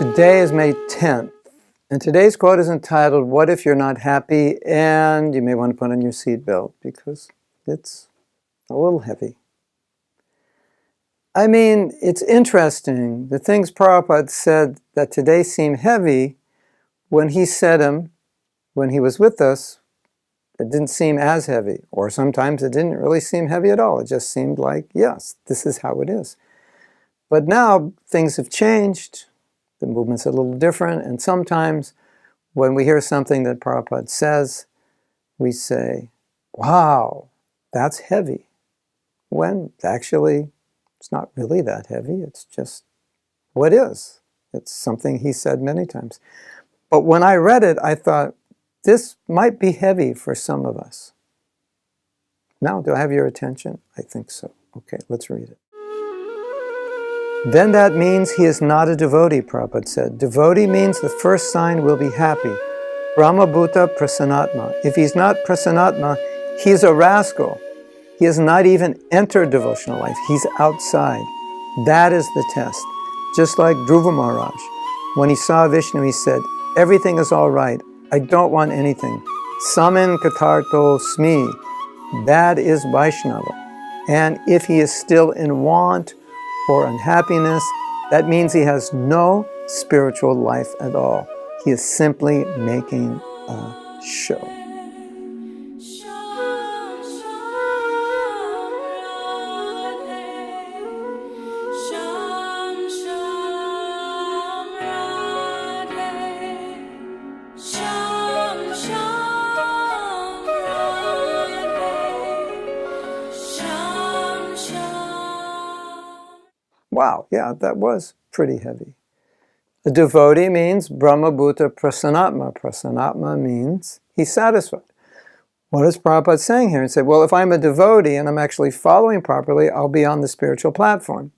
Today is May 10th, and today's quote is entitled, "What if you're not happy?" And you may want to put on your seatbelt because it's a little heavy. I mean, it's interesting. The things Prabhupada said that today seem heavy, when he said them, when he was with us, it didn't seem as heavy. Or sometimes it didn't really seem heavy at all. It just seemed like, yes, this is how it is. But now things have changed. The movement's a little different. And sometimes when we hear something that Prabhupada says, we say, wow, that's heavy. When actually, it's not really that heavy. It's just what is. It's something he said many times. But when I read it, I thought, this might be heavy for some of us. Now, do I have your attention? I think so. Okay, let's read it. Then that means he is not a devotee, Prabhupada said. Devotee means the first sign will be happy. Brahma-bhutah, prasannatma. If he's not prasannatma, he's a rascal. He has not even entered devotional life. He's outside. That is the test. Just like Dhruva Maharaj. When he saw Vishnu, he said, everything is all right. I don't want anything. Svamin, kritartho'smi. That is Vaishnava. And if he is still in want or unhappiness, that means he has no spiritual life at all. He is simply making a show. Wow, yeah, that was pretty heavy. A devotee means brahma-bhutah prasannatma. Prasannatma means he's satisfied. What is Prabhupada saying here? He said, well, if I'm a devotee and I'm actually following properly, I'll be on the spiritual platform.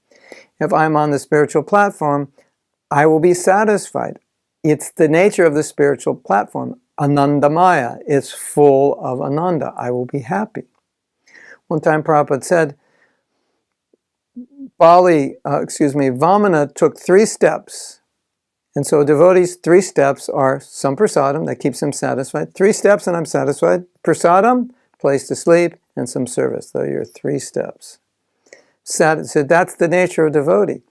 If I'm on the spiritual platform, I will be satisfied. It's the nature of the spiritual platform. Anandamaya. It's full of ananda. I will be happy. One time Prabhupada said, Vamana took 3 steps. And so a devotee's 3 steps are some prasadam, that keeps him satisfied. 3 steps and I'm satisfied. Prasadam, place to sleep, and some service. Those are your 3 steps. So that's the nature of devotee.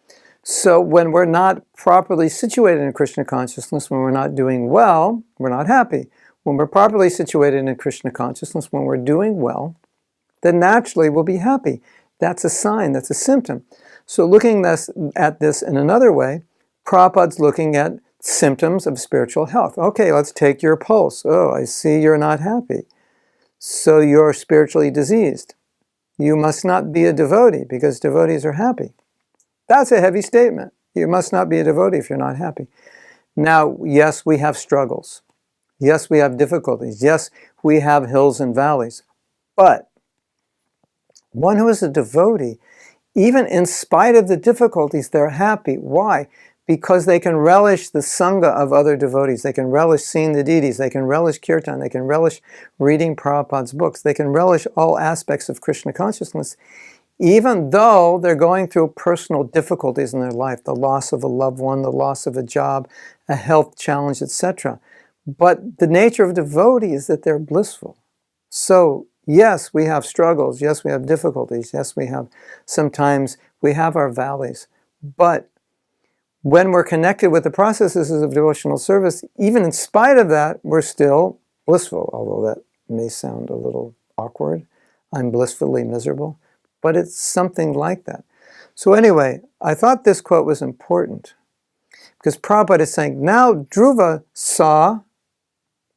So when we're not properly situated in Krishna consciousness, when we're not doing well, we're not happy. When we're properly situated in Krishna consciousness, when we're doing well, then naturally we'll be happy. That's a sign, that's a symptom. So looking at this in another way, Prabhupada's looking at symptoms of spiritual health. Okay, let's take your pulse. Oh, I see you're not happy. So you're spiritually diseased. You must not be a devotee because devotees are happy. That's a heavy statement. You must not be a devotee if you're not happy. Now, yes, we have struggles. Yes, we have difficulties. Yes, we have hills and valleys. But one who is a devotee, even in spite of the difficulties, they're happy. Why? Because they can relish the sangha of other devotees. They can relish seeing the deities. They can relish kirtan. They can relish reading Prabhupada's books. They can relish all aspects of Krishna consciousness, even though they're going through personal difficulties in their life, the loss of a loved one, the loss of a job, a health challenge, etc. But the nature of devotee is that they're blissful. So, yes, we have struggles. Yes, we have difficulties. Yes, sometimes we have our valleys. But when we're connected with the processes of devotional service, even in spite of that, we're still blissful, although that may sound a little awkward. I'm blissfully miserable. But it's something like that. So anyway, I thought this quote was important because Prabhupada is saying, now Dhruva saw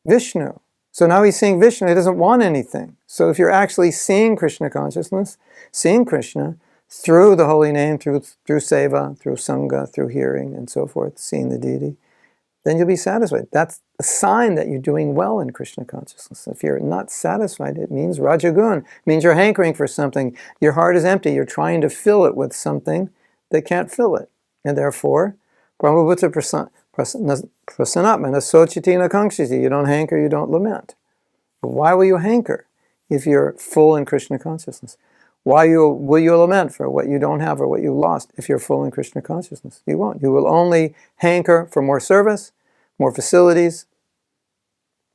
Vishnu. So now he's seeing Vishnu, he doesn't want anything. So if you're actually seeing Krishna consciousness, seeing Krishna through the holy name, through seva, through sangha, through hearing and so forth, seeing the deity, then you'll be satisfied. That's a sign that you're doing well in Krishna consciousness. If you're not satisfied, it means rajagun. It means you're hankering for something. Your heart is empty. You're trying to fill it with something that can't fill it. And therefore, brahma-bhutah prasannatma nasochiti nakangshiti. You don't hanker, you don't lament. But why will you hanker if you're full in Krishna consciousness? Why will you lament for what you don't have or what you lost if you're full in Krishna consciousness? You won't. You will only hanker for more service, more facilities,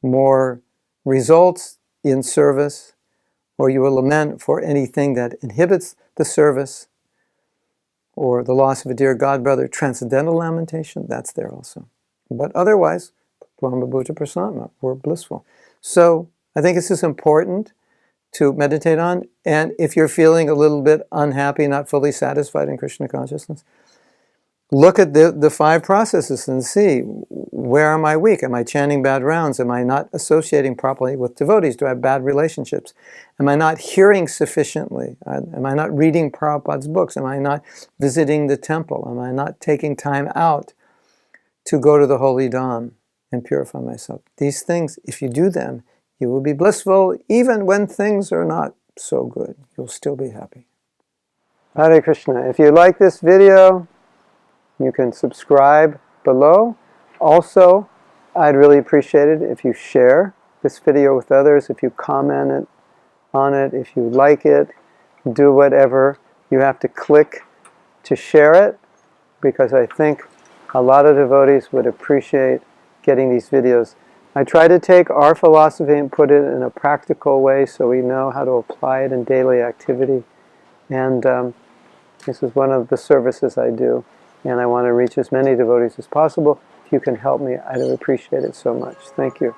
more results in service, or you will lament for anything that inhibits the service, or the loss of a dear God brother. Transcendental lamentation, that's there also. But otherwise, brahma-bhutah prasannatma, we're blissful. So I think this is important to meditate on. And if you're feeling a little bit unhappy, not fully satisfied in Krishna consciousness, look at the 5 processes and see, where am I weak? Am I chanting bad rounds? Am I not associating properly with devotees? Do I have bad relationships? Am I not hearing sufficiently? Am I not reading Prabhupada's books? Am I not visiting the temple? Am I not taking time out to go to the holy dham and purify myself? These things, if you do them, you will be blissful even when things are not so good. You'll still be happy. Hare Krishna. If you like this video, you can subscribe below. Also, I'd really appreciate it if you share this video with others, if you comment on it, if you like it, do whatever you have to click to share it, because I think a lot of devotees would appreciate getting these videos. I try to take our philosophy and put it in a practical way so we know how to apply it in daily activity. And this is one of the services I do. And I want to reach as many devotees as possible. If you can help me, I'd appreciate it so much. Thank you.